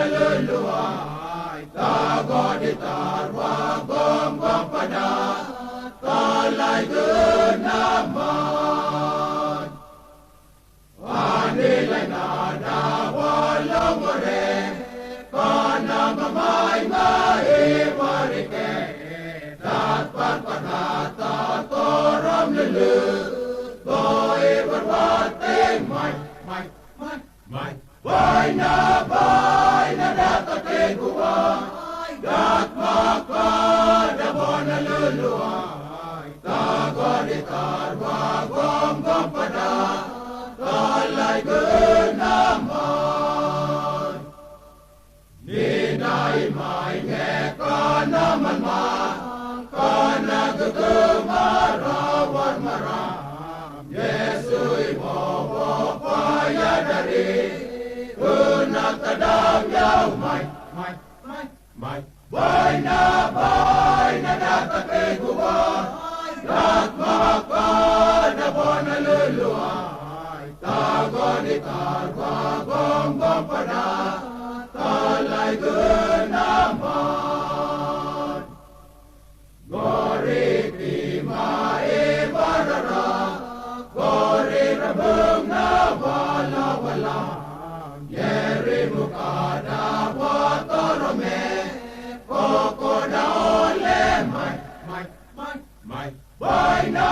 naluluway, tagod itarwa gom pada, talay good naman. Anilay na walang ore, kanamamay maiwarike, datpat pagkata toram lulu, boy barwating may. Bay na datating kuway, dat makadabon na luluway, tagod itarwa gom pada, talay good naman. Ninay may ngeka naman kanagagumarawan maram, Yesu'y bobo payadari, unang tadang yaw may. Bay na datating kuway, dat makadabon na luluway, tagod itarwa gom pada, talay good naman. Gori ti maibarara, gori rabong na wala, Yeri mukada watorome, koko na ole may. Bay na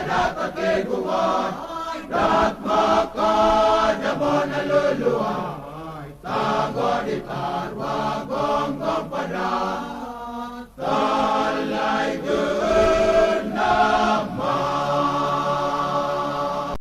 datating kuway, dat makadabon na luluway, tagod itarwa gom